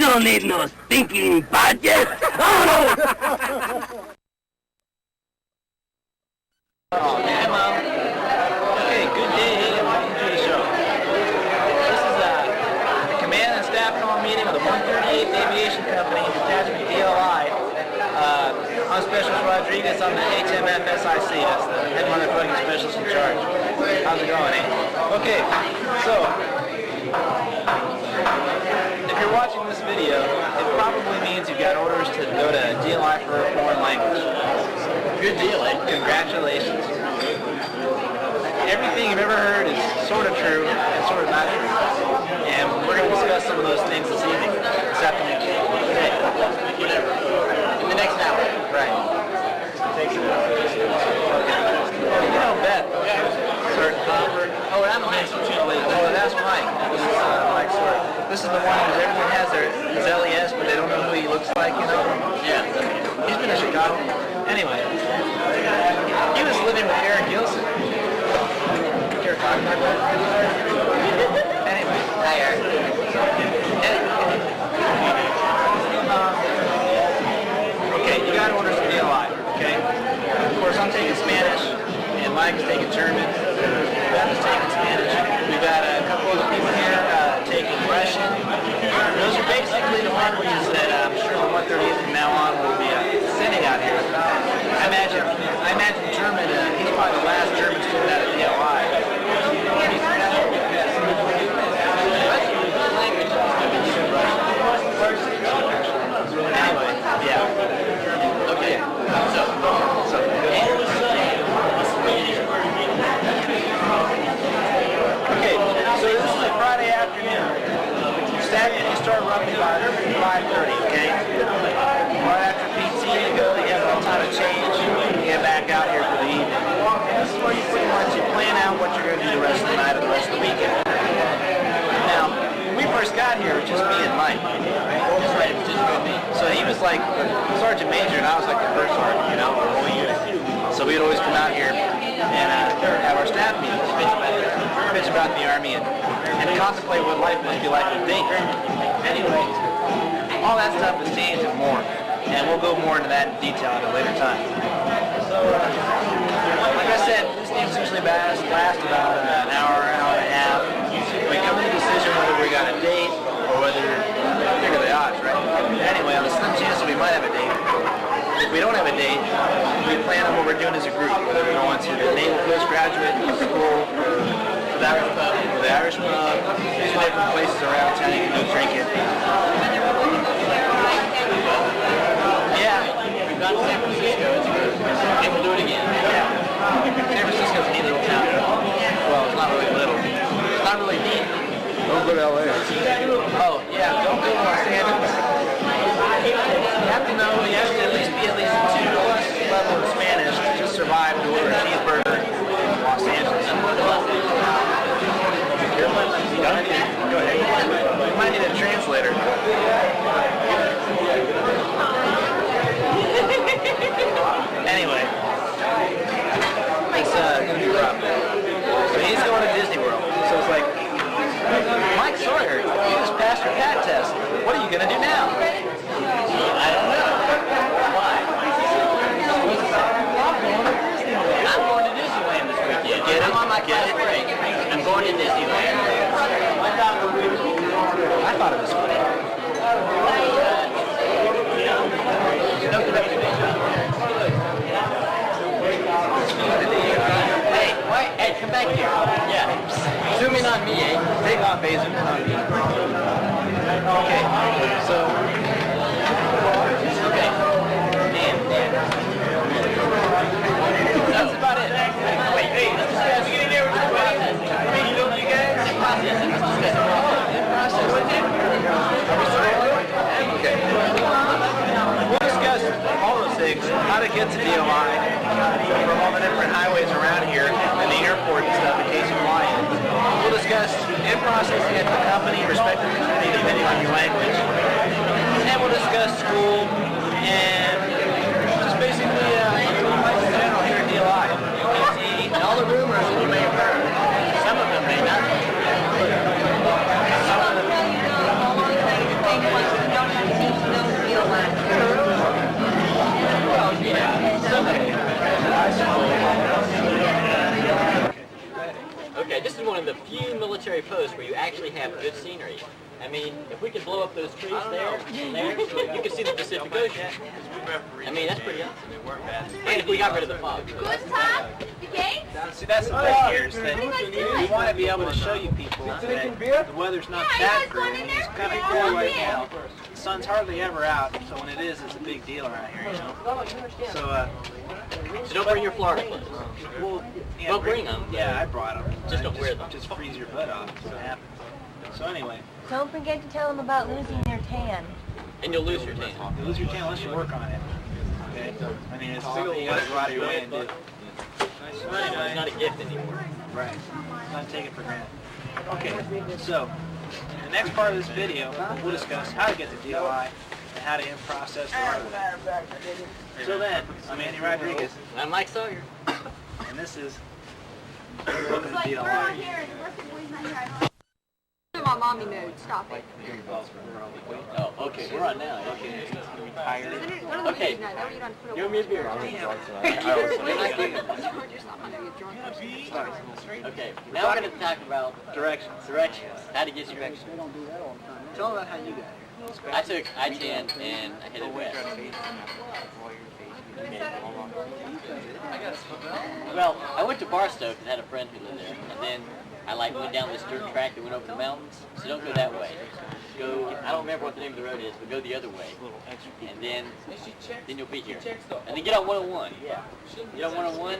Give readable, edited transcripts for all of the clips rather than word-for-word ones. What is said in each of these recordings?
don't need no stinking badges. Oh, Hi, Mom. Okay, good day and welcome to the show. This is a command and staff call meeting of the 138th Aviation Company, Detachment DLI. I'm Specialist Rodriguez. I'm the HMF SIC. That's the head motherfucking specialist in charge. How's it going, eh? Okay, so if you're watching this video, it probably means you've got orders to go to DLI for a foreign language. Good deal, eh? Congratulations. Everything you've ever heard is sort of true and sort of not true. And we're going to discuss some of those things this evening, this afternoon, today, whatever. In the next hour. Right. Takes it out. Okay. You know Beth. Sir Crawford. Oh, and I'm a mention too late. Oh, that's Mike. This is Mike Sort. This is the one who everyone has his LES, but they don't know who he looks like, you know? Yeah. He's been in Chicago. Anyway, he was living with Eric Gilson. You're talking about that? Anyway, hi Eric. Okay, you got orders from DLI, okay? Of course, I'm taking Spanish, and Mike is taking German. Beth is taking Spanish. We've got a couple other people here taking Russian. Those are basically the languages that I'm sure the 138th from now on will be sending out here. I imagine German, he's probably the last German student out of DLI. Anyway, yeah. Okay, so this is a Friday afternoon. Saturday you start roughly by 5:30, okay? Right after PT you go, you have a little time to change, you get back out here for the evening. This is where you pretty much plan out what you're going to do the rest of the night or the rest of the weekend. Now, when we first got here, it was just me and Mike. That's right, it was just you and me. So he was like Sergeant Major and I was like the first sergeant, you know, for the whole unit. So we'd always come out here and have our staff meetings, bitch about the Army and contemplate what life must be like with things. Anyway, all that stuff has changed and more, and we'll go more into that in detail at a later time. Like I said, this thing's usually last about an hour and a half. We come to the decision whether we got a date or whether, figure the odds, right? Anyway, on the slim chance that we might have a date, if we don't have a date, we plan on what we're doing as a group, whether we're going to the Naval Postgraduate School, the Irish pub, two different places around town you can go drink it. Yeah, we've gone to San Francisco, it's good. And we'll do it again. Yeah. San Francisco's a neat little town. Well, it's not really little. It's not really neat. Don't go to LA. Oh, yeah, don't go to Los Angeles. You have to know, you have to at least be at least 2+ level of Spanish to just survive to order a cheeseburger in Los Angeles. Go ahead. We might need a translator. Anyway, it's gonna be rough. So he's going to Disney World. So it's like, Mike Sawyer, you just passed your PAT test. What are you gonna do now? I don't know. Why? I'm going to Disneyland this weekend. I'm on my class break. I'm going to Disneyland. I thought it was funny. Hey, come back here. Yeah. Zoom in on me, eh? Take off, eh? Zoom in on me. Okay, so... Okay. Dan. That's about it. Wait, hey, let's just get in there with the process. You guys? In process. In process. Okay. We'll discuss all those things, how to get to DLI, from all the different highways around here, and the airport and stuff in case you fly in. We'll discuss in-processing at the company, respective company, depending on your language. And we'll discuss school, and just basically, life in general here at DLI. And all the rumors that you may have heard. Some of them may not. Some of them. military post where you actually have good scenery. I mean, if we could blow up those trees there, and there, you could see the Pacific Ocean. I mean, that's pretty awesome. And if we got rid of the fog. Good time? The game? See, that's the thing here is that we want to be able to show you people that the weather's not that great. It's kind of cool right now. The sun's hardly ever out, so when it is, it's a big deal around here, you know. So don't bring your Florida clothes. Well, yeah, Don't bring them. Yeah, I brought them. Just don't wear them. Just freeze your butt off. That's what happens. So anyway. Don't forget to tell them about losing their tan. And you'll lose your tan. You lose your tan unless you work on it. Okay? I mean, it's something you got to go out of your way and do. It's not a gift anymore. Right. Not take it for granted. Okay, so in the next part of this video, we'll discuss how to get the DLI and how to in-process the hardware. So then, I'm Andy Rodriguez. I'm Mike Sawyer. And this is Welcome to Like, we're on DLI. here and the rest of the boys not here. I'm on mommy mode. Stop it. Oh, okay, we're on now. Okay. Okay. Give me a beer. Okay, now we're going to talk about Directions. how to get your directions. Tell them about how you got here. I took I-10 and I headed west. Well, I went to Barstow because I had a friend who lived there, and then I went down this dirt track that went over the mountains. So don't go that way. Go. I don't remember what the name of the road is, but go the other way, and then you'll be here. And then get on 101. Yeah. Get on 101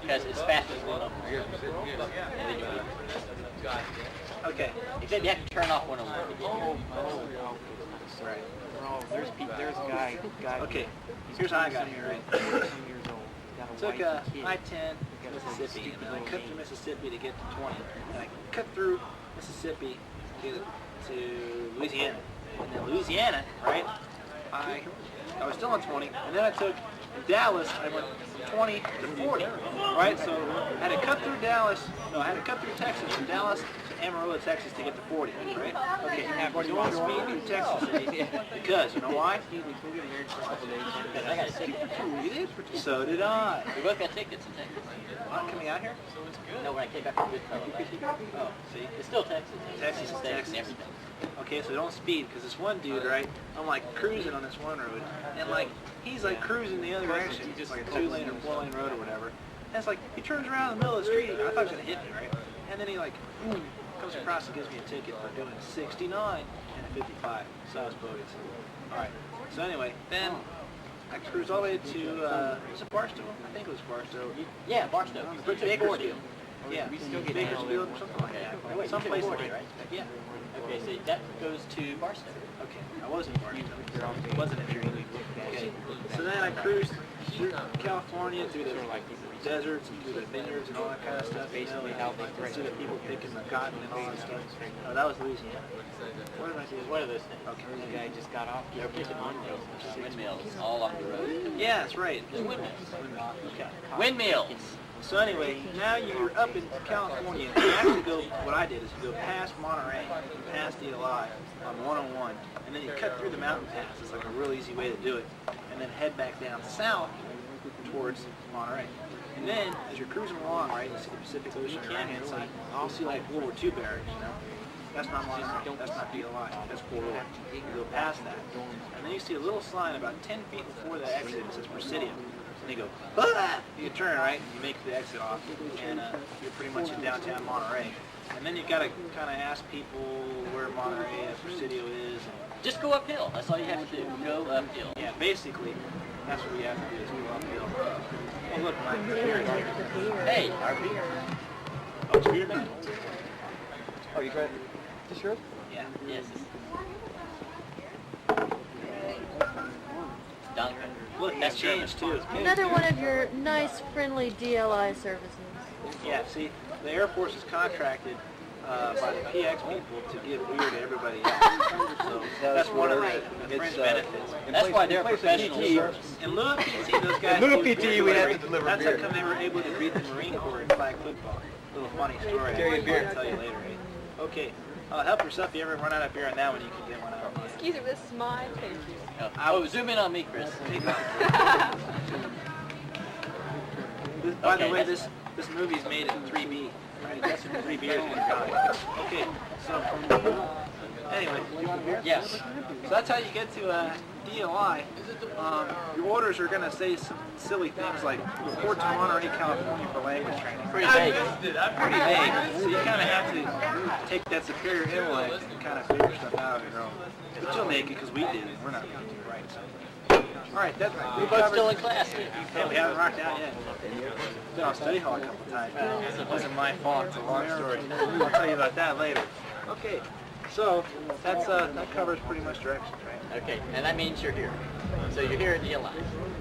because it's faster than 101. And then you'll be here. Okay. Except you have to turn off 101 to get here. Right. There's a guy. Okay. Here's how I got here, right? Took I-10 Mississippi, and then I cut through Mississippi to get to 20. And I cut through Mississippi to get to Louisiana. And then Louisiana, right, I was still on 20, and then I took Dallas, I went from 20 to 40, right? So I had to cut through Texas, from Dallas to Amarillo, Texas to get to 40, right? Okay, now if you want speed through Texas, because, you know why? I got a ticket. You did? So did I. We both got tickets in Texas. Not coming out here? No, when I came back from Goodfellow. Oh, see? It's still Texas. Texas is States Texas. and everything. Okay, so don't speed, because this one dude, right, I'm like cruising on this one road, and like, he's like cruising the other direction, just like a 2-lane or 4-lane road or whatever, and it's like, he turns around in the middle of the street, I thought he was going to hit me, right, and then he like, boom, comes across and gives me a ticket for doing 69 and a 55, so I was bogus. Alright, so anyway, then I cruised all the way to, was it Barstow? I think it was Barstow. Yeah, Barstow. But Bakersfield. Yeah, Bakersfield or something like that. Oh, wait, Someplace you took like 40, right? Yeah. Okay, so that goes to Barstow. Okay, I wasn't Barstow. It wasn't a dream. Okay, so then I cruised through California, through the deserts and through the vineyards and all that kind of stuff. Basically, how they see the people picking the cotton and all that stuff. Oh, that was Louisiana. What did I do? One of those things. Okay. The guy just got off. They're picking windmills, all off the road. Yeah, that's right. Just windmills. Okay. Windmills! So anyway, now you're up in California. You actually go, what I did is you go past Monterey, past DLI on 101, and then you cut through the mountain pass. It's like a real easy way to do it. And then head back down south towards Monterey. And then, as you're cruising along, right, you see the Pacific Ocean on the right-hand side, you'll see like World War II barracks, you know? That's not Monterey, that's not DLI, that's Fort Ord. You go past that. And then you see a little sign about 10 feet before the exit, it says Presidio. And you go, ah! You turn, right? You make the exit off, and you're pretty much in downtown Monterey. And then you got to kind of ask people where Monterey and Presidio is. Just go uphill. That's all you have to do. Go uphill. Yeah, basically, that's what you have to do is go uphill. Oh, look, my beer is here. Hey, our beer. Oh, it's beer now? Oh, you tried this yours? Yeah. Yes. Dunker. Look, that's changed too. Another one of your nice, friendly DLI services. Yeah, see, the Air Force is contracted by the PX people to give beer to everybody else. So that's one of the fringe benefits. That's why they're professional. In lieu of PT, those guys In lieu of do PT, beer we had delivery. to deliver That's beer. how come they were able to beat the Marine Corps in flag football. Little funny story. Carry a beer. I'll tell you later. Eh? Okay, help yourself. If you ever run out of beer on that one, you can get one out. Excuse me, this is mine. Thank you. Oh, zoom in on me, Chris. By the Okay, way, that's this movie's made in 3B. Right, that's 3 beers in your body. Okay, so anyway, Yes. so that's how you get to DLI. Your orders are going to say some silly things like report to Monterey, California for language training. Pretty vague. Pretty vague. So you kind of have to take that superior intellect and kind of figure stuff out on your own. But you'll make it because we did it. We're not going to do it right. So. All right, that's We're both still in class. Yeah, we haven't rocked out yet. Been on study hall a couple times. It wasn't my fault. It's a long story. I'll tell you about that later. Okay, so that's that covers pretty much directions, right? Okay, and that means you're here. So you're here at DLI.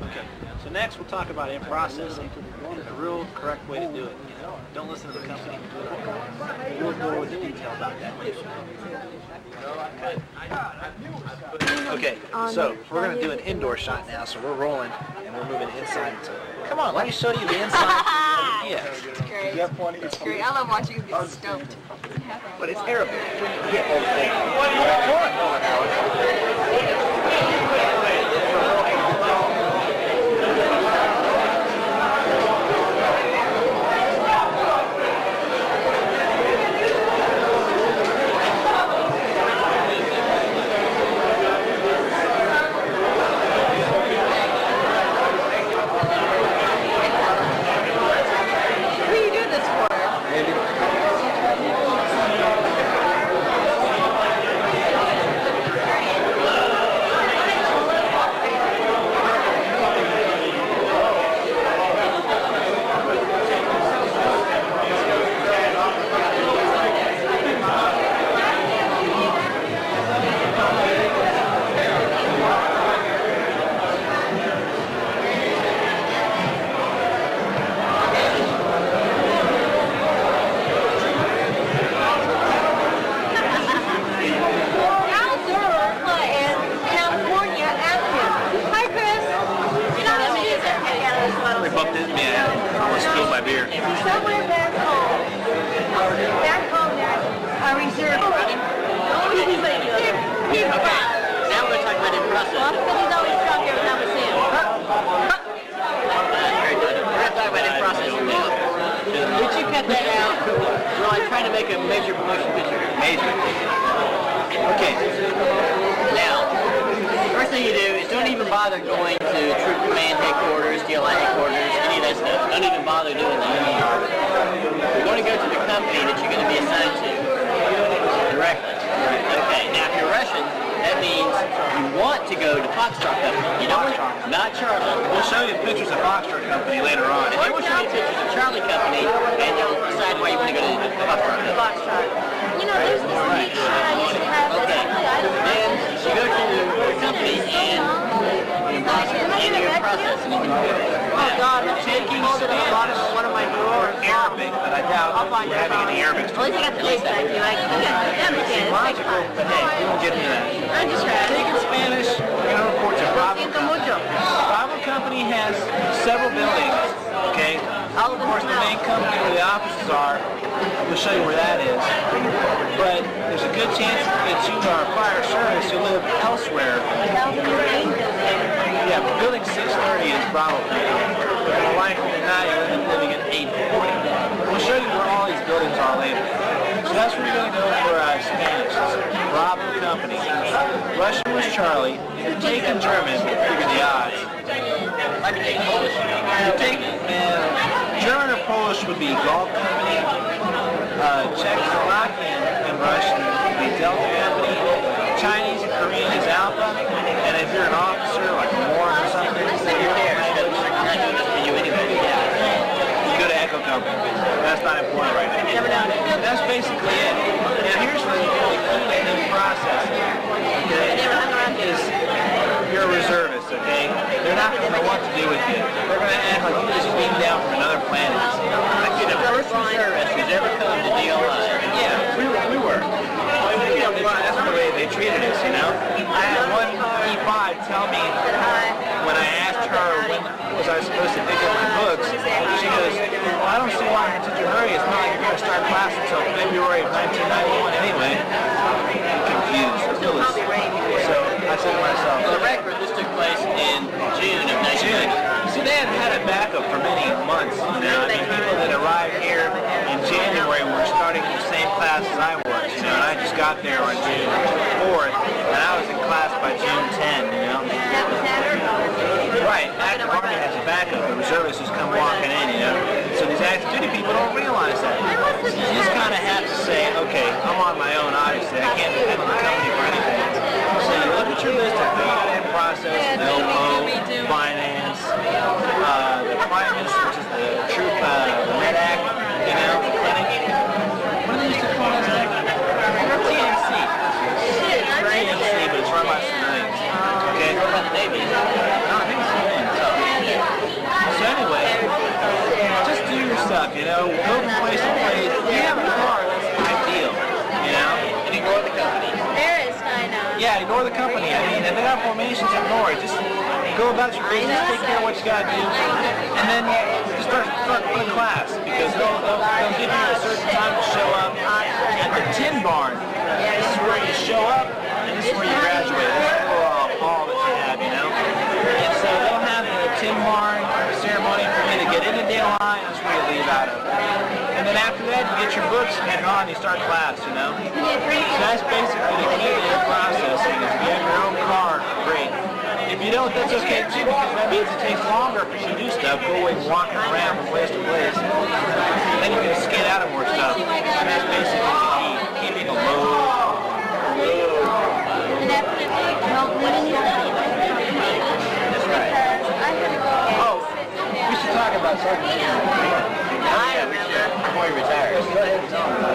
Okay. So next we'll talk about in-processing, the real correct way to do it. Don't listen to the company. Do it on your own. We'll go into detail about that later. Okay, so we're going to do an indoor shot now, so we're rolling and we're moving inside. So, come on, let me show you the inside. Yeah. It's great. It's great. I love watching you get stumped. But it's Arabic. Who are you doing this for? They bumped into me. I almost spilled my beer. Somewhere back home there, a reserve. Okay, now we're going to talk about in-process. But he's always drunk every time we see him. Very good. We're going to talk about in-process now. Did you cut that out? Well, I'm trying to make a major promotion picture. Major. Okay. Now, first thing you do is don't even bother going to Troop Command headquarters, DLI headquarters, any of that stuff. Don't even bother doing that. You're going to go to the company that you're going to be assigned to directly. Okay, now if you're Russian, that means you want to go to Foxtrot Company. You don't want to, not Charlie. We'll show you pictures of Foxtrot Company later on. And then we'll show you pictures of Charlie Company, and you'll decide why you want to go to Foxtrot Company. Foxtrot. You know, there's this neat shot I used to have. Okay. Then you go to the company and you're in processing. Oh God, I'm taking hold of the bottom of one of my drawers. Arabic, but I doubt I'll find we're having any Arabic. At least I got the least I do. I can understand. It's like fun. But hey, we won't get into that. I'm just trying. Taking Spanish, we're going to report to Bravo Company. Bravo Company has several buildings, okay? Of course, the main company where the offices are, we'll show you where that is. But there's a good chance that you are fire service, you live elsewhere. Yeah, but building 630 is Bravo Company. But more likely than not, you'll end up living in 840. We'll show you where all these buildings are later. So that's where you're going to go for Spanish. Bravo Company. Russian was Charlie. If you're taking German, figure the odds. Might be taking Polish. You're taking, German or Polish would be Golf Company. Czechoslovakian and Russian would be Delta Company. Chinese and Korean is Alpha. And if you're an officer, like a Morris or something, You're there. We're not doing this for you anyway. you go to Echo Company. That's not important right now. That's basically it. Now here's the key in the process. Okay, is you're a reservist, okay? They're not going to know what to do with you. They're going to act like you just came down from another planet. Like you're the first reservist who's ever come to DLI. Yeah, we were. That's the way they treated us, you know? I had one E5 tell me when I asked her when was I supposed to pick up my books, she goes, well, I don't see why you're in such a hurry. It's not like you're going to start class until February of 1991 anyway. I'm confused. So I said to myself, For the record, this took place in June of 1990. See, they had a backup for many months now. I mean, people that arrived here in January class as I was, you know, and I just got there on June 4th, and I was in class by June 10, you know. Right, active Army has a backup, the reservists just come walking in, you know. So these active duty people don't realize that. You just kind of have to say, okay, I'm on my own, obviously. I can't depend on the company for anything. So you look at your list of things in process, LO, finance, the primus, which is the troop, the med act, you know, the clinic. What do they used to call this thing? TNC. It's TNC, but it's run by civilians. Okay? No, I think it's civilians. So anyway, just do your stuff, you know, go from place to place. If you have a car, that's ideal, you know? And ignore the company. There is I know. Yeah, ignore the company. I mean, if they got formations, ignore it. Just go about your business, take care of what you got to do, and then just start putting class, because they'll give you a certain time to show up at the tin barn. This is where you show up, and this is where you graduate. This is the hall that you have, you know? And so they'll have the tin barn ceremony for you to get into DLI, and that's where you leave out of. And then after that, you get your books and on, you start class, you know? So that's basically the key to your processing. If you have your own car, great. If you don't, that's okay too, because that means it takes longer for you to do stuff. Go away walking around from place to place. Then you can skate out of more stuff. And that's basically the key, keeping a load. That's right. Oh, we should talk about Sergeant before he retires.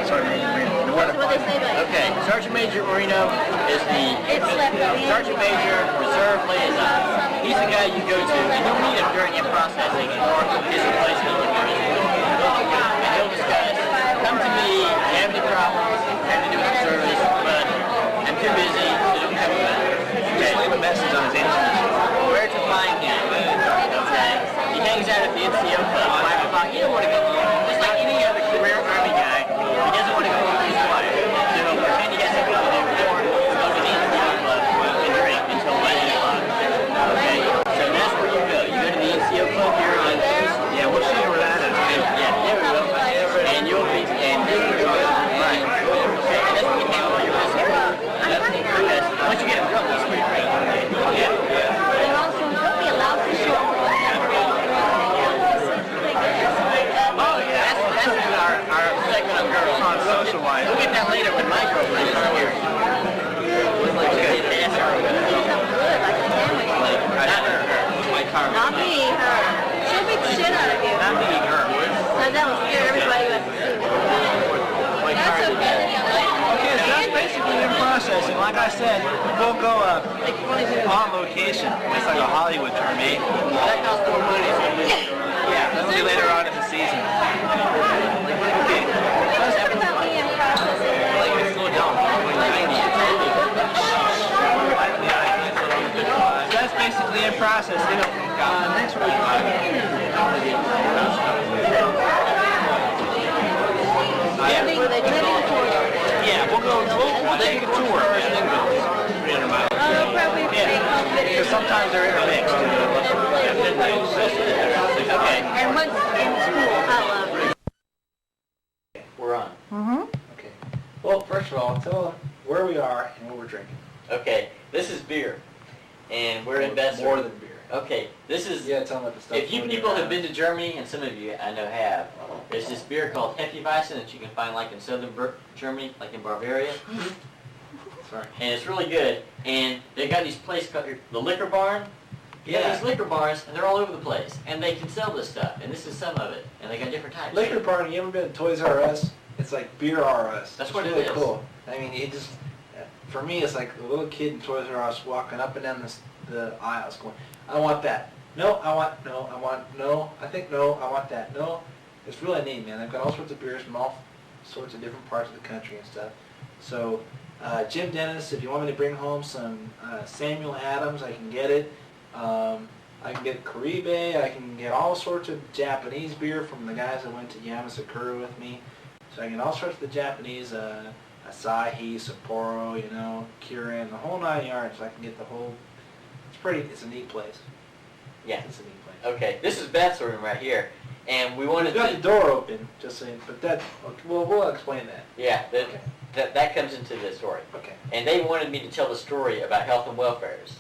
Sergeant Major Marino. What they say about Okay, Sergeant Major Marino is the Sergeant Major Reserve Liaison. He's the guy you go to. You don't need him during your processing or his replacement. And he'll discuss, come to me, you have any problems, have to do with the service, but I'm too busy, so don't come about it. Just leave a message on his answer machine. Where to find him. Okay? He hangs out at the NCO club, 5 o'clock. He don't want to go home. Just like any other career Army guy, he doesn't want to go home to his wife. So he'll pretend he has something to do before go to the NCO club and drink until 11 o'clock. Okay? So that's where you go. You go to the NCO club here on Tuesday. Yeah, we'll see where that is. Yeah, there we go. And you'll be, and right. Okay, and that's where you handle all your business. Once you get him drunk, he's pretty great. Yeah. Oh, yeah. That's our segment of girls on social life. We'll get that later when my girlfriend is here. Not me, her. She'll beat the shit out of you. Not me, her. So that will scare everybody who has to see it. That's okay. Okay, so that's basically in processing. Like I said, we'll go on location. It's like a Hollywood term, eh? That costs more money. Yeah, that'll be later on in the season. Okay. Talk about me in processing. Like it's still dumb. So that's basically in processing. Next week. Yeah, we'll take a tour. 300 miles. Yeah, because sometimes they're intermixed. Okay. And once in school, I love We're on. Okay. Well, first of all, tell them where we are and what we're drinking. Okay, this is beer. And we're in Besser. More than beer. Okay, this is... Yeah, tell them what the stuff. If you people have been to Germany, and some of you I know have, there's this beer called Hefeweizen that you can find like in southern Germany, like in Bavaria. Sorry. And it's really good. And they've got these places called the Liquor Barn. Yeah, these liquor bars, and they're all over the place. And they can sell this stuff, and this is some of it. And they got different types. Liquor Barn, you ever been to Toys R Us? It's like Beer R Us. That's it's what really it is. Cool. I mean, it just, for me, it's like a little kid in Toys R Us walking up and down the aisles going, I want that. No, I want, no, I want, no, I think no, I want that. No, it's really neat, man. They've got all sorts of beers from all sorts of different parts of the country and stuff. So, Jim Dennis, if you want me to bring home some Samuel Adams, I can get it. I can get Caribe, I can get all sorts of Japanese beer from the guys that went to Yamasakura with me. So I can get all sorts of the Japanese, Asahi, Sapporo, you know, Kirin, the whole 9 yards. So I can get the whole, it's a neat place. Yeah. It's a neat place. Okay, this is Beth's room right here, and we wanted We've got the to. door open, just saying, but that, well, we'll explain that. Yeah, Okay. that comes into the story. Okay. And they wanted me to tell the story about health and welfares,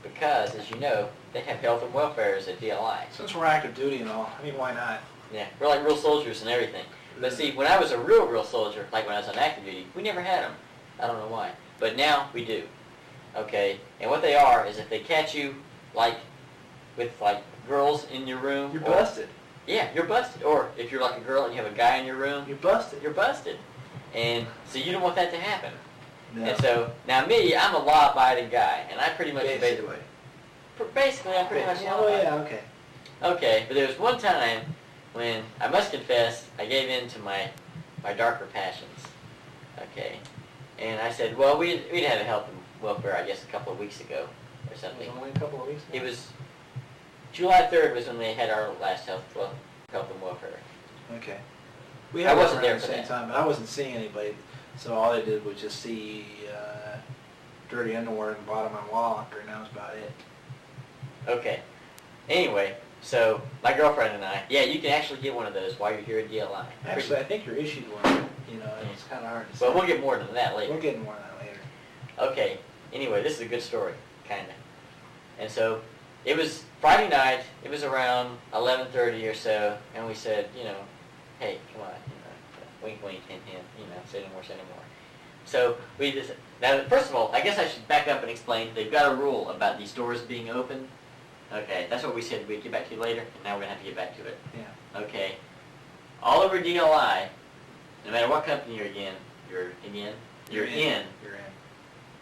because, as you know, they have health and welfares at DLI. Since we're active duty and all, I mean, why not? Yeah, we're like real soldiers and everything. But see, when I was a real soldier, like when I was on active duty, we never had them. I don't know why. But now we do. Okay? And what they are is if they catch you, like, with, like, girls in your room. You're or- busted. Yeah, you're busted. Or if you're like a girl and you have a guy in your room, You're busted. you're busted. And so you don't want that to happen. No. And so, now me, I'm a law-abiding guy, and I pretty much obey the Basically. Basically, I'm pretty much Oh, law-abiding. yeah, okay. Okay, but there was one time when, I must confess, I gave in to my darker passions. Okay. And I said, well, we'd had a health and welfare, I guess, a couple of weeks ago or It something. was only a couple of weeks ago. It was, July 3rd was when they had our last health and welfare. Okay. We I had wasn't one there around the for same that. time, but I wasn't seeing anybody, so all I did was just see dirty underwear in the bottom of my locker, and that was about it. Okay. Anyway, so my girlfriend and I, yeah, you can actually get one of those while you're here at DLI. Actually, I think you're issued one. You know, it's kind of hard to say. Well, we'll get more into that later. We're getting more of that later. Okay, anyway, this is a good story, kind of. And so, it was Friday night, it was around 11:30 or so, and we said, you know, hey, come on, you know, wink, wink, hint, hint, you know, say no more, say no more. So, we just, now, first of all, I guess I should back up and explain, they've got a rule about these doors being open. Okay, that's what we said we'd get back to you later, and now we're going to have to get back to it. Yeah. Okay, all over DLI, no matter what company you're in, You're in. You're in.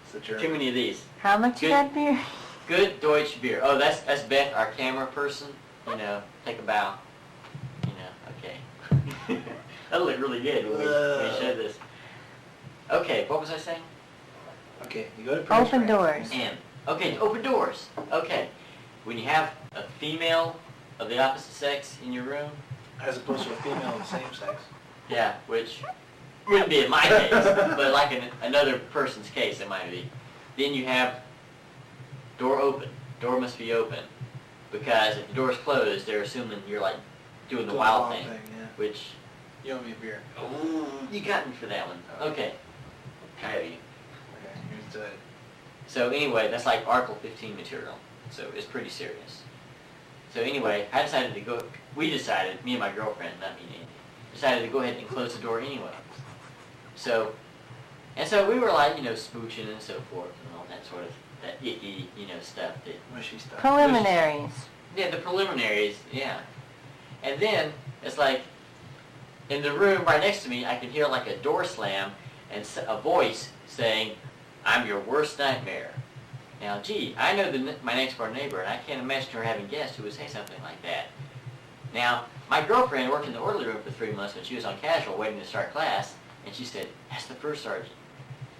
It's the German. Too many of these. How much Good. of that beer? Good Deutsch beer. Oh, that's Beth, our camera person. You know, take a bow. You know, okay. That'll look really good when we show this. Okay, what was I saying? Okay, you go to Open Presidio. doors. And okay, open doors. Okay, when you have a female of the opposite sex in your room, As opposed to a female of the same sex. yeah, which wouldn't be in my case, but like in another person's case, it might be. Then you have door open. Door must be open, because if the door's closed, they're assuming you're like doing the wild thing, Yeah. which You owe me a beer. you got me for that one. Okay, I owe you. Okay, here's the... So anyway, that's like Article 15 material, so it's pretty serious. So anyway, I decided to go, me and my girlfriend, not me and Andy, decided to go ahead and close the door anyway. So we were like, you know, smooching and so forth and all that sort of, that icky, you know, stuff that, Mushy stuff. Preliminaries. yeah, the preliminaries, yeah. And then, it's like, in the room right next to me, I can hear like a door slam and a voice saying, "I'm your worst nightmare." Now, gee, I know my next door neighbor, and I can't imagine her having guests who would say something like that. Now, my girlfriend worked in the orderly room for 3 months when she was on casual waiting to start class, and she said, "That's the first sergeant."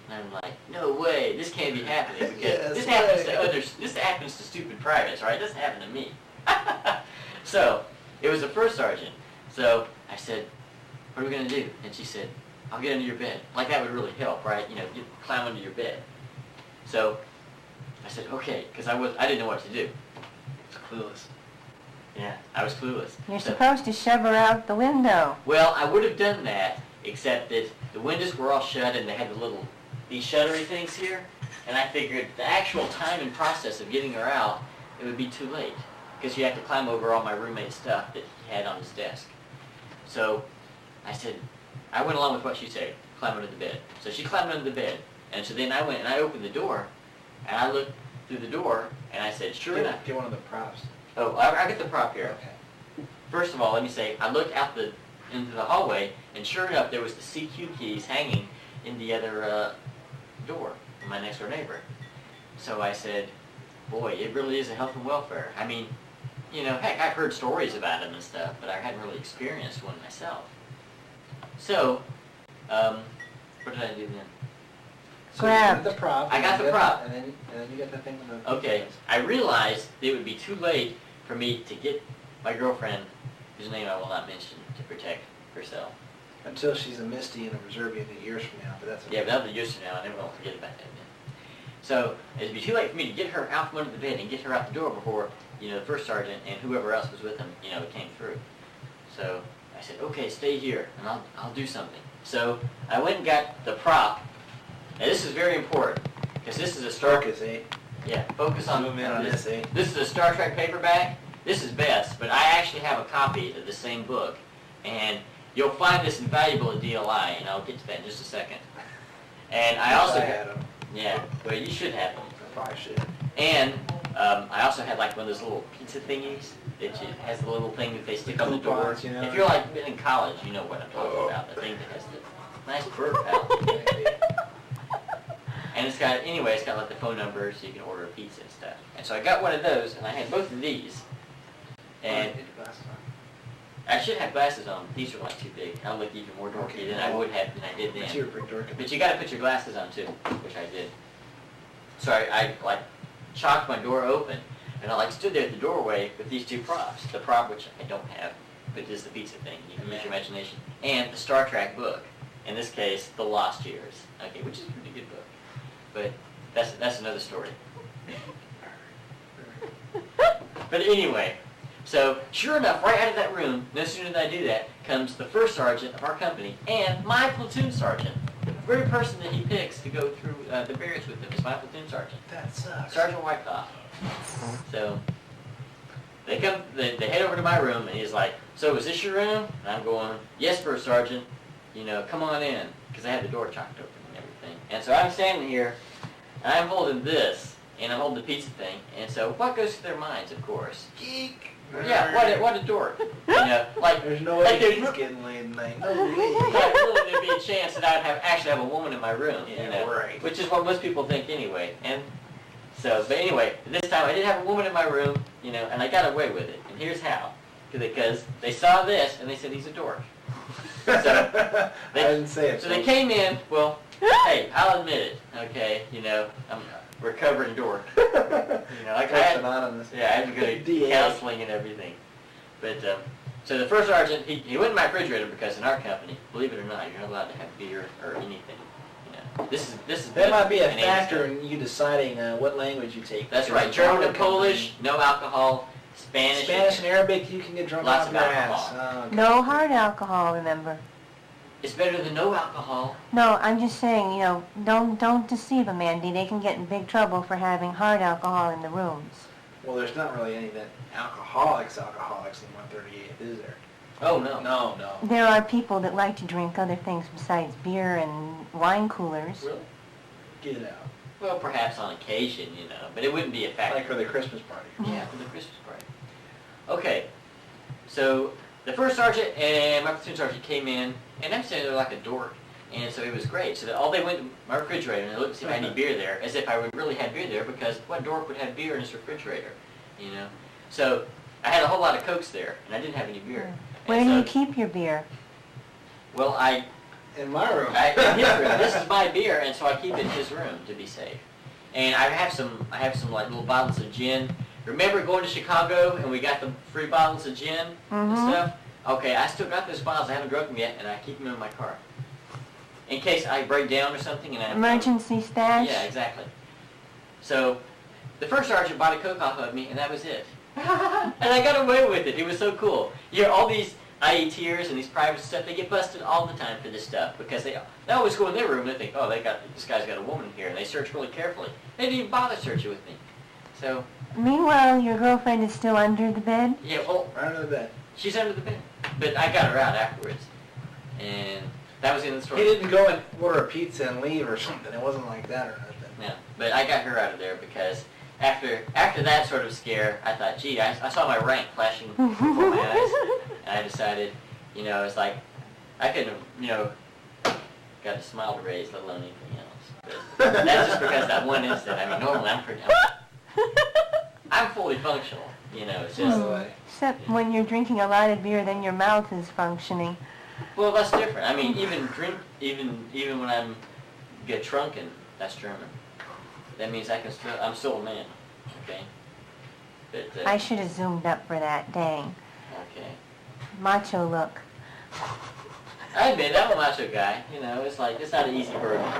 And I'm like, "No way, this can't be happening, because Yes this happens way. to others. This happens to stupid privates, right? It doesn't happen to me." So, it was the first sergeant. So, I said, "What are we going to do?" And she said, "I'll get under your bed." Like that would really help, right? You know, climb under your bed. So, I said, okay, because I didn't know what to do. It's clueless. Yeah, I was clueless. You're So- supposed to shove her out the window. Well, I would have done that, except that the windows were all shut and they had these shuttery things here, and I figured the actual time and process of getting her out, it would be too late, because you have to climb over all my roommate's stuff that he had on his desk. So, I went along with what she said, climb under the bed. So she climbed under the bed, and so then I went and I opened the door, and I looked through the door, and I said, sure enough. Get one of the props. Oh, I get the prop here. Okay. First of all, let me say, I looked out into the hallway, and sure enough, there was the CQ keys hanging in the other door, my next door neighbor. So I said, boy, it really is a health and welfare. I mean, you know, heck, I've heard stories about them and stuff, but I hadn't really experienced one myself. So, what did I do then? So you Grabbed. got the prop. I and got you the prop. And then you got the thing with the... Okay, I realized it would be too late for me to get my girlfriend, whose name I will not mention, to protect herself. Until she's a Misty and a Reservian years from now, but that's okay. Yeah, but that was years from now. I never will forget about that then. So it'd be too late for me to get her out from under the bed and get her out the door before, the first sergeant and whoever else was with him, came through. So I said, okay, stay here, and I'll do something. So I went and got the prop. Now this is very important, because this is a Focus, eh? Yeah, focus on Zoom in on this, eh? This is a Star Trek paperback. This is best, but I actually have a copy of the same book, and you'll find this invaluable at DLI, and I'll get to that in just a second. And I also had them. Yeah, well, you should have them. Probably should. And I also had like one of those little pizza thingies that has the little thing that they stick on the door. Coupons, you know. If you're like in college, you know what I'm talking about. The thing that has the nice bird pouch. And it's got like the phone number so you can order a pizza and stuff. And so I got one of those, and I had both of these. And I should have glasses on. These are like too big. I'll look even more dorky than I would have than I did then. But you were pretty dorky. But you got to put your glasses on too, which I did. So I like chalked my door open, and I like stood there at the doorway with these two props. The prop, which I don't have, but is the pizza thing. You can use your imagination. And the Star Trek book. In this case, The Lost Years. Okay, which is a pretty good book. But that's another story. But anyway, so sure enough, right out of that room, no sooner than I do that, comes the first sergeant of our company and my platoon sergeant. The very person that he picks to go through the barracks with him is my platoon sergeant. That sucks. Sergeant Wyckoff. So they head over to my room, and he's like, so is this your room? And I'm going, yes, first sergeant. Come on in, because I had the door chalked open and everything. And so I'm standing here, and I'm holding this, and I'm holding the pizza thing. And so what goes through their minds, of course? Geek. Yeah, what a dork. Like There's no like way he's getting laid tonight. No way. like really there'd be a chance that I'd actually have a woman in my room. Yeah, right. Which is what most people think anyway. And so, but anyway, this time I did have a woman in my room, and I got away with it. And here's how. Because they saw this and they said he's a dork. So I didn't say it. So they came in, well, hey, I'll admit it, okay, I'm a recovering dork. Like That's anonymous. I had to go to DA. counseling and everything. But, so the first sergeant, he went in my refrigerator because in our company, believe it or not, you're not allowed to have beer or anything. This is That might be a an age factor thing. in you deciding what language you take. That's Because right, German and our company- Polish, no alcohol, Spanish. Spanish and Arabic, you can get drunk Lots off of your alcohol. ass. Oh, okay. No hard alcohol, remember. It's better than no alcohol. No, I'm just saying, don't deceive them, Andy. They can get in big trouble for having hard alcohol in the rooms. Well, there's not really any that alcoholics in 138th, is there? Oh, no. No. There are people that like to drink other things besides beer and wine coolers. Really? Get out. Well, perhaps on occasion, but it wouldn't be a factor. Like for the Christmas party. Yeah, for the Christmas party. Okay, so the first sergeant and my platoon sergeant came in, and I'm standing there like a dork, and so it was great. So all they went to my refrigerator and they looked to see if I had any beer there, as if I would really have beer there, because what dork would have beer in his refrigerator, So I had a whole lot of Cokes there, and I didn't have any beer. Where And do you so- keep your beer? Well, In my room. in his room. This is my beer, and so I keep it in his room to be safe. And I have some like little bottles of gin. Remember going to Chicago and we got the free bottles of gin and stuff? Okay, I still got those bottles. I haven't drunk them yet, and I keep them in my car in case I break down or something. And I have Emergency stash? Yeah, exactly. So the first sergeant bought a Coke off of me, and that was it. And I got away with it. It was so cool. All these IETers and these private stuff, they get busted all the time for this stuff because they always go in their room and they think, oh, this guy's got a woman here, and they search really carefully. They didn't even bother searching with me. So, Meanwhile, your girlfriend is still under the bed? yeah, well, Right under the bed. she's under the bed. But I got her out afterwards, and that was the end of the story. He didn't go and order a pizza and leave or something. It wasn't like that or nothing. Yeah, but I got her out of there because after that sort of scare, I thought, gee, I saw my rank flashing before my eyes, and I decided, it's like, I couldn't have, got a smile to raise, let alone anything else. But that's just because that one instant. I mean, normally I'm fully functional, it's just, Except when you're drinking a lot of beer, then your mouth is functioning. well, that's different. I mean, even when I'm get drunken, that's German. That means I'm still a man, okay? But, I should have zoomed up for that, dang. okay. Macho look. I admit, I'm a macho guy, it's like, it's not an easy burden.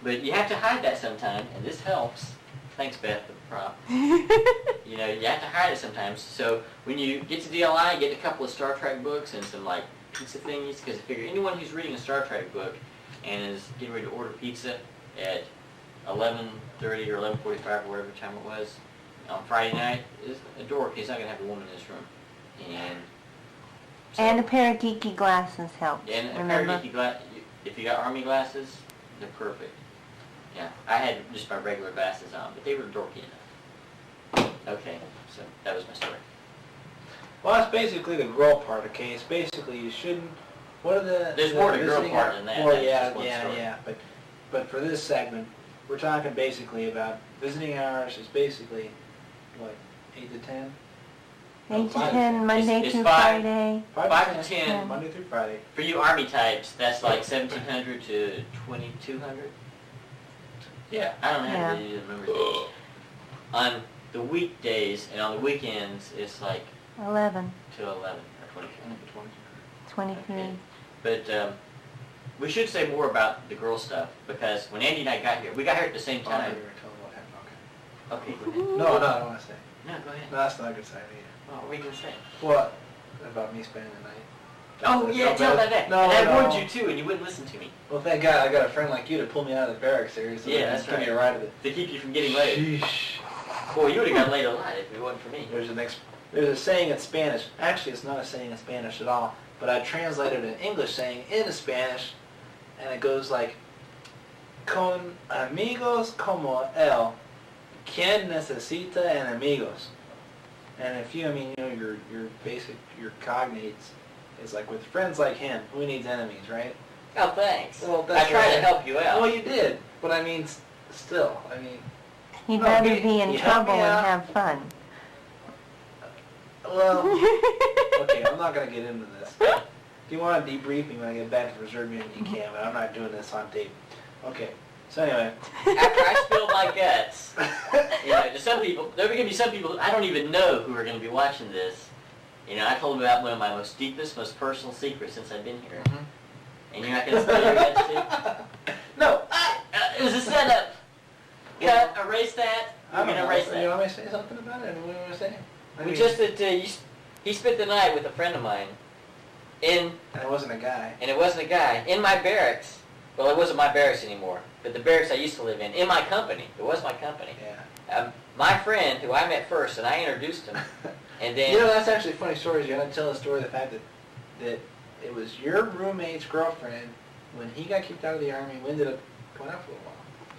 But you have to hide that sometime, and this helps. Thanks, Beth, for the prop. You know, you have to hide it sometimes. So when you get to DLI, get a couple of Star Trek books and some like pizza thingies, because I figure anyone who's reading a Star Trek book and is getting ready to order pizza at 11:30 or 11:45 or whatever time it was on Friday night is a dork. He's not going to have a woman in his room. And so, And a pair of geeky glasses helps. and a remember? pair of geeky glasses. If you got army glasses, they're perfect. Yeah, I had just my regular glasses on, but they were dorky enough. Okay, so that was my story. Well, that's basically the girl part, okay? It's basically you shouldn't. What are the? There's the more to girl visiting part hour- than that. Well, That's yeah, just one story. yeah. But for this segment, we're talking basically about visiting hours. Is basically what 8 to 10. 8 to 5 10, Monday it's through 5 Friday. 5 to 10. Monday through Friday. For you Army types, that's like 1,700 to 2,200. Yeah. I don't have Yeah. any of the numbers. On the weekdays and on the weekends, it's like 11, to 11 or 23. 23. Okay. But we should say more about the girl stuff, because when Andy and I got here, we got here at the same Oh, I thought time. you were telling what happened. Okay, go ahead. Okay. No, I don't want to say. No, go ahead. No, that's not a good sign either. What were you going to say? What about me spending the night? Oh, yeah, tell about that. No, and I no. warned you too, and you wouldn't listen to me. Well, thank God I got a friend like you to pull me out of the barracks area. So Yeah, that's give me a right. ride of it. To keep you from getting laid. Sheesh. Boy, you would have got laid a lot if it wasn't for me. There's a saying in Spanish. Actually, it's not a saying in Spanish at all, but I translated an English saying into Spanish, and it goes like, "Con amigos como él, quien necesita enemigos." And if you, your basic, your cognates is like, with friends like him, who needs enemies, right? Oh, thanks. Well, I that's tried right. to help you out. Well, you did, but still, You'd No, rather you- be in you help trouble me and out. have fun. well, okay, I'm not going to get into this. If you want to debrief me when I get back to Reservists, you can, but I'm not doing this on tape. Okay, so anyway. After I spilled my guts, you know, to some people, there are going to be some people I don't even know who are going to be watching this. You know, I told them about one of my most deepest, most personal secrets since I've been here. Mhm. And you're not going to spill your guts too? No. It was a setup. Cut, erase that. I We're don't going to know. erase You that. want me to say something about it? What do you want to say? Just that he spent the night with a friend of mine And it wasn't a guy. and it wasn't a guy, in my barracks. Well, it wasn't my barracks anymore, but the barracks I used to live in my company. It was my company. Yeah. My friend, who I met first, and I introduced him, and then... You know, that's actually a funny story. You got to tell the story of the fact that it was your roommate's girlfriend, when he got kicked out of the Army, we ended up going out for a while.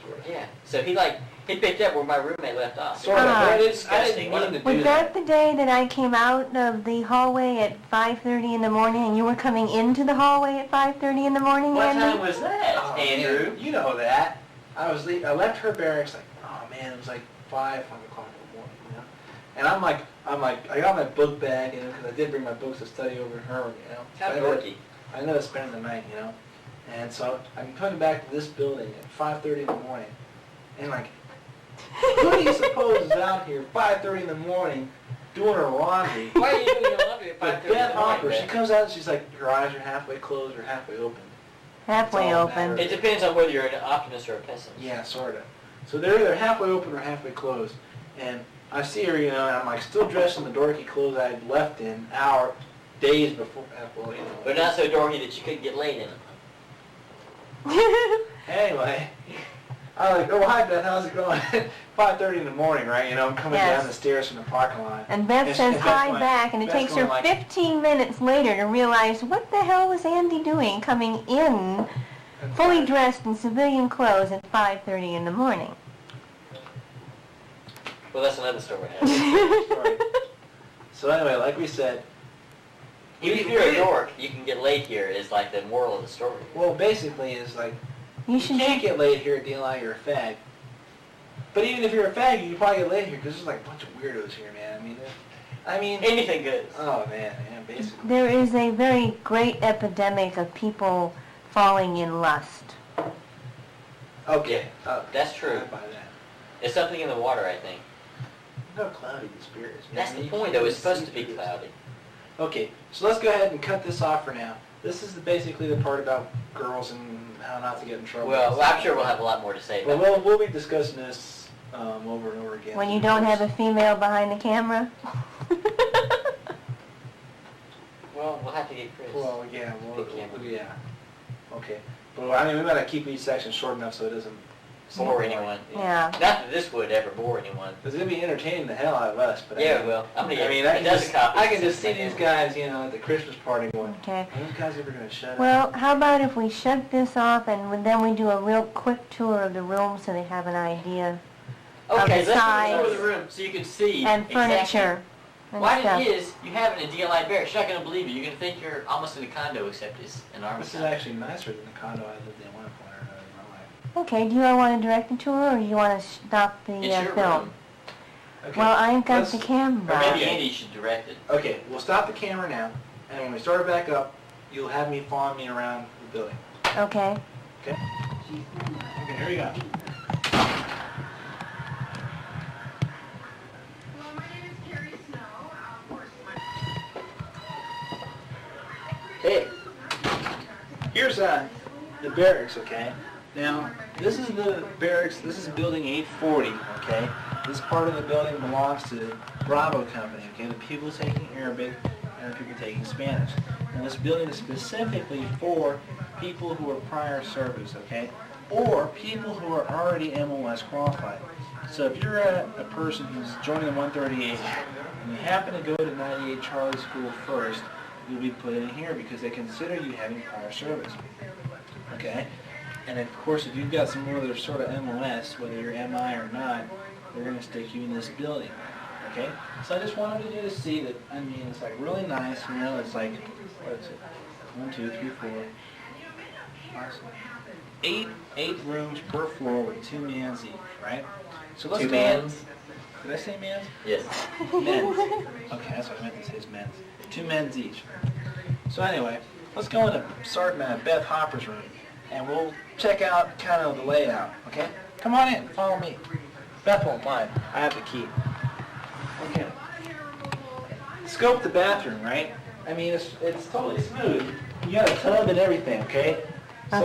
Sort of. Yeah, so he picked up where my roommate left off. Sort of. Ah. But I Disgusting. didn't mean to do Was that the day that I came out of the hallway at 5:30 in the morning and you were coming into the hallway at 5:30 in the morning, What Andy? time was that, Oh, Andrew? man, you know that. I left her barracks like, oh man, it was like 5 o'clock in the morning, you know? And I'm like, I got my book bag, you know, because I did bring my books to study over her, you know? How So dorky. I ended up spending the night, you know? And so I'm coming back to this building at 5:30 in the morning, and like, who do you suppose is out here 5:30 in the morning doing her laundry? Why are you doing your laundry at 5:30 But in the Beth morning, Hopper, she Beth? comes out and she's like, her eyes are halfway closed or halfway open. Halfway It's all open. matter. It depends on whether you're an optimist or a pessimist. Yeah, sort of. So they're either halfway open or halfway closed. And I see her, you know, and I'm like still dressed in the dorky clothes I had left in days before. Well, you know. But not so dorky that you couldn't get laid in them. Anyway, I was like, oh, hi, Beth, how's it going? 5:30 in the morning, right? You know, I'm coming Yes. down the stairs from the parking lot. And Beth And says Beth's hi going- back, and it Beth's takes her going like- 15 minutes later to realize, what the hell was Andy doing coming in fully dressed in civilian clothes at 5:30 in the morning? Well, that's another story. Sorry. So anyway, like we said, Even if you're a dork, you can get laid here is like the moral of the story. well, basically is like, You you should can't get laid here at DLI, you're a fag. But even if you're a fag, you can probably get laid here because there's like a bunch of weirdos here, man. I mean, Anything good. oh man, basically. There is a very great epidemic of people falling in lust. Okay, That's true. I buy that. There's something in the water, I think. Look how cloudy the spirit is. man. That's the You point, can't though. even It's supposed see to be through this. cloudy. Okay, so let's go ahead and cut this off for now. This is basically the part about girls and how not to get in trouble. Well, I'm sure we'll have a lot more to say But about it. we'll be discussing this over and over again. When you don't have a female behind the camera? Well, we'll have to get Chris. Well, yeah, Big camera. yeah. Okay. But I mean, we gotta keep each section short enough so it doesn't Bore anyone. Yeah. Not that this would ever bore anyone. Because it'd be entertaining the hell out of us. But Yeah, I mean, well, I'm gonna I get mean, a dozen copies. I can just see these guys, you know, at the Christmas party going, Okay. are those guys ever gonna shut up? Well, how about if we shut this off and then we do a real quick tour of the room so they have an idea Okay, of the let's size go over the room so you can see and exactly. furniture and Why stuff. it is, you have it in a DLI barracks. You're not going to believe it. You're going to think you're almost in a condo except it's an army This is condo. actually nicer than the condo I lived in one point or another in my life. Okay, do you want to direct the tour or you want to stop the It's your film? room. Okay. Well, I've got let's- the Or camera. maybe Andy should direct it. Okay, we'll stop the camera now, and when we start it back up, you'll have me following me around the building. Okay. Okay, here we go. Hello, my name is Carrie Snow. Of course, Hey, here's the barracks, okay? Now, this is the barracks, this is building 840, okay? This part of the building belongs to Bravo Company, okay? The people taking Arabic and the people taking Spanish. And this building is specifically for people who are prior service, okay? Or people who are already MOS qualified. So if you're a person who's joining the 138 and you happen to go to 98 Charlie School first, you'll be put in here because they consider you having prior service, okay? And of course, if you've got some other sort of MOS, whether you're MI or not, they're going to stick you in this building, okay? So I just wanted you to see that, I mean, it's like really nice, you know, it's like, what is it? 1, 2, 3, 4, 5, 6, 8 rooms per floor with 2 mans each, right? So let's Two go ahead- mans? Did I say mans? Yes. Men's. Okay, that's what I meant to say is men's. 2 men's each. So anyway, let's go into Sergeant Beth Hopper's room, and we'll check out kind of the layout, okay? Come on in, follow me. Beth won't mind. I have the key. Okay. Scope the bathroom, right? I mean, it's totally smooth. You got a tub and everything, okay? So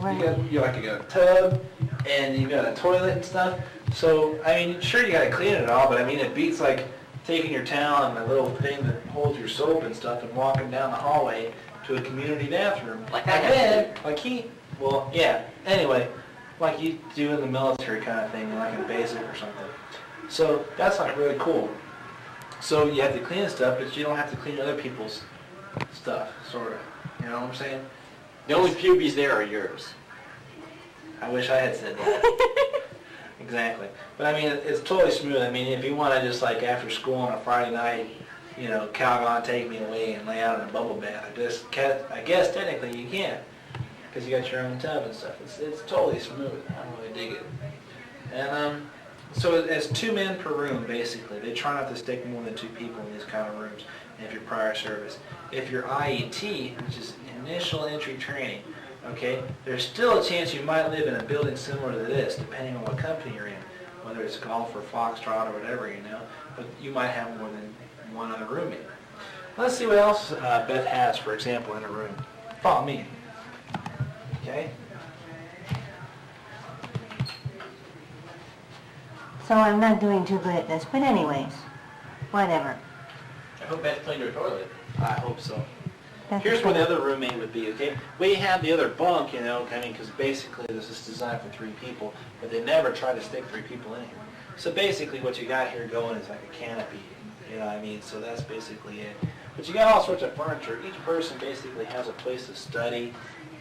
Okay, you got a tub, and you got a toilet and stuff. So I mean, sure you got to clean it all, but I mean, it beats like taking your towel and the little thing that holds your soap and stuff and walking down the hallway to a community bathroom. Like I have to. Well, yeah. Anyway, like you do in the military kind of thing, like in basic or something. So that's like really cool. So you have to clean stuff, but you don't have to clean other people's stuff, sort of. You know what I'm saying? The only pubies there are yours. I wish I had said that. Exactly. But I mean, it's totally smooth. I mean, if you want to just like after school on a Friday night, you know, Calgon, take me away and lay out in a bubble bath, I guess technically you can, because you got your own tub and stuff. It's totally smooth. I really dig it. And so it's 2 men per room basically. They try not to stick more than 2 people in these kind of rooms. And if you're prior service, if you're IET, which is initial entry training, okay, there's still a chance you might live in a building similar to this, depending on what company you're in, whether it's golf or Foxtrot or whatever, you know, but you might have more than one other roommate. Let's see what else Beth has, for example, in a room. Follow me. Okay? So I'm not doing too good at this, but anyways, whatever. I hope Beth cleaned her toilet. I hope so. That's Here's where okay. the other roommate would be, okay? We have the other bunk, you know, I mean, because basically this is designed for 3 people, but they never try to stick 3 people in here. So basically what you got here going is like a canopy, you know what I mean? So that's basically it. But you got all sorts of furniture. Each person basically has a place to study,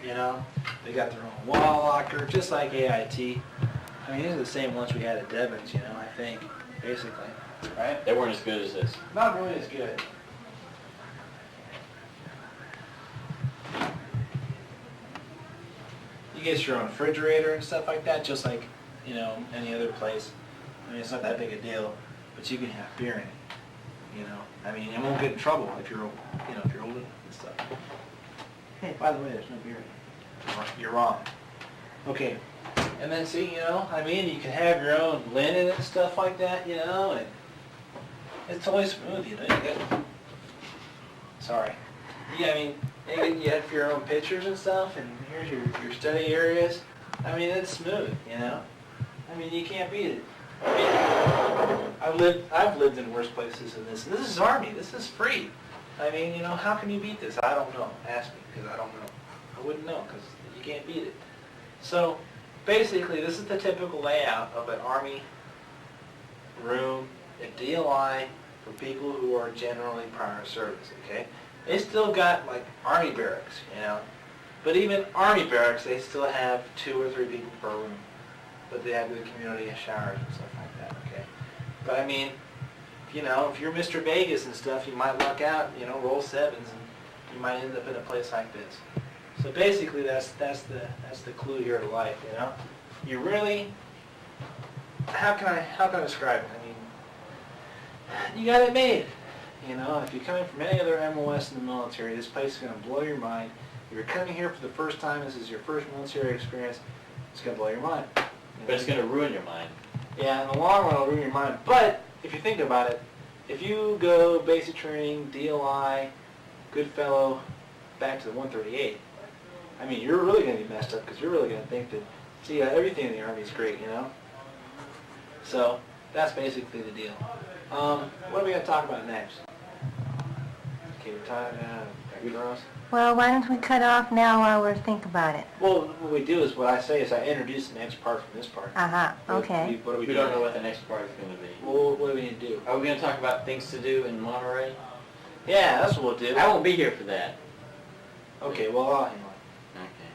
you know? They got their own wall locker, just like AIT. I mean, these are the same ones we had at Devon's, you know, I think, basically, right? They weren't as good as this. Not really as good. You get your own refrigerator and stuff like that, just like, you know, any other place. I mean, it's not that big a deal, but you can have beer in it, you know. I mean, you won't get in trouble if you're, you know, if you're old enough and stuff. Hey, by the way, there's no beer in it. You're wrong. Okay, and then see, you know, I mean, you can have your own linen and stuff like that, you know, and it's totally smooth, you know. You got, sorry. Yeah, I mean, And you have your own pictures and stuff, and here's your study areas. I mean, it's smooth, you know? I mean, you can't beat it. I mean, I've lived in worse places than this. And this is Army. This is free. I mean, you know, how can you beat this? I don't know. Ask me, because I don't know. I wouldn't know, because you can't beat it. So, basically, this is the typical layout of an Army room at DLI for people who are generally prior service, okay? They still got, like, Army barracks, you know? But even Army barracks, they still have 2 or 3 people per room. But they have the community showers and stuff like that, okay? But I mean, you know, if you're Mr. Vegas and stuff, you might luck out, you know, roll 7s, and you might end up in a place like this. So basically, that's the clue here to life, you know? You really, how can I describe it? I mean, you got it made. You know, if you're coming from any other MOS in the military, this place is going to blow your mind. If you're coming here for the first time, this is your first military experience, it's going to blow your mind. But it's going to ruin your mind. Yeah, in the long run, it'll ruin your mind. But if you think about it, if you go basic training, DLI, Goodfellow, back to the 138, I mean, you're really going to be messed up because you're really going to think that, see, everything in the Army is great, you know? So that's basically the deal. What are we going to talk about next? Okay, we're talking about girls. Well, why don't we cut off now while we think about it? Well, what we do is, what I say is I introduce the next part from this part. Uh-huh, okay. What are we We doing? don't know what the next part is going to be. Well, what do we need to do? Are we going to talk about things to do in Monterey? Yeah, that's what we'll do. I won't be here for that. Okay, well, I'll hang on. Okay.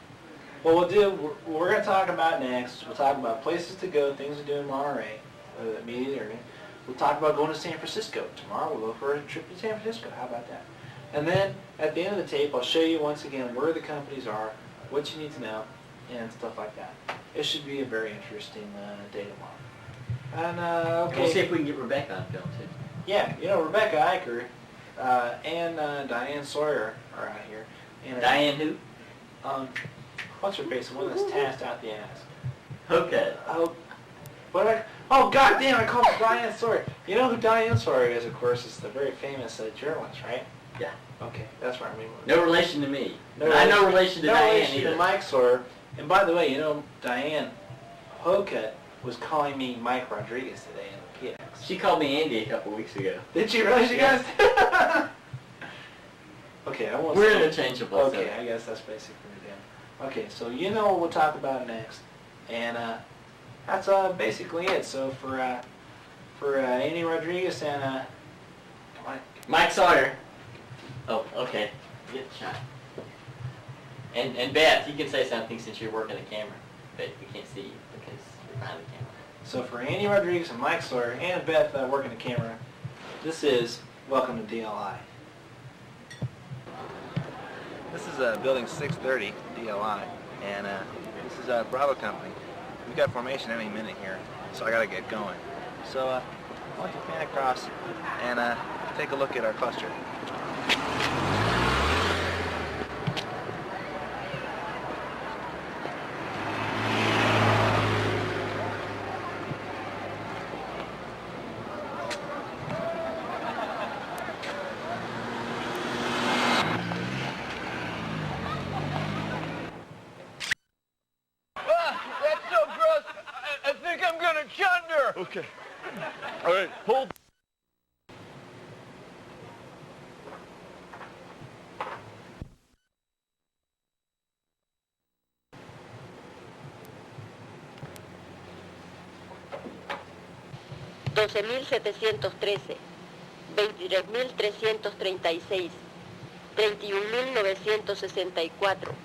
What we'll do, what we're going to talk about next, we'll talk about places to go, things to do in Monterey, the immediate area. We'll talk about going to San Francisco. Tomorrow we'll go for a trip to San Francisco. How about that? And then, at the end of the tape, I'll show you once again where the companies are, what you need to know, and stuff like that. It should be a very interesting day tomorrow. And, okay. We'll see if we can get Rebecca on film, too. Yeah, you know, Rebecca Eicher and Diane Sawyer are out here. And, Diane who? What's her face? The one that's tasked out the ass. Okay. Oh, goddamn! I called her Diane Sawyer. You know who Diane Sawyer is, of course. It's the very famous journalist, right? Yeah. Okay, that's right. I mean, No relation to me. no No relation to no Diane relation either. to Mike Sawyer. And by the way, you know, Diane Hocutt was calling me Mike Rodriguez today in the PX. She called me Andy a couple weeks ago. Did she really? She Yeah. guys? Okay, I won't. We're say- interchangeable. Okay, so. I guess that's basically the deal. Okay, so you know what we'll talk about next, and that's basically it. So for Andy Rodriguez and come on. Mike Sawyer. Oh, okay. Get the shot. And Beth, you can say something since you're working the camera, but we can't see you because you're behind the camera. So for Andy Rodriguez and Mike Sawyer and Beth working the camera, this is Welcome to DLI. This is building 630, DLI, and this is Bravo Company. We've got formation any minute here, so I gotta get going. So I want to pan across and take a look at our cluster. That's so gross. I think I'm gonna chunder. Okay. All right, hold. $12,713, $23,336, $31,964.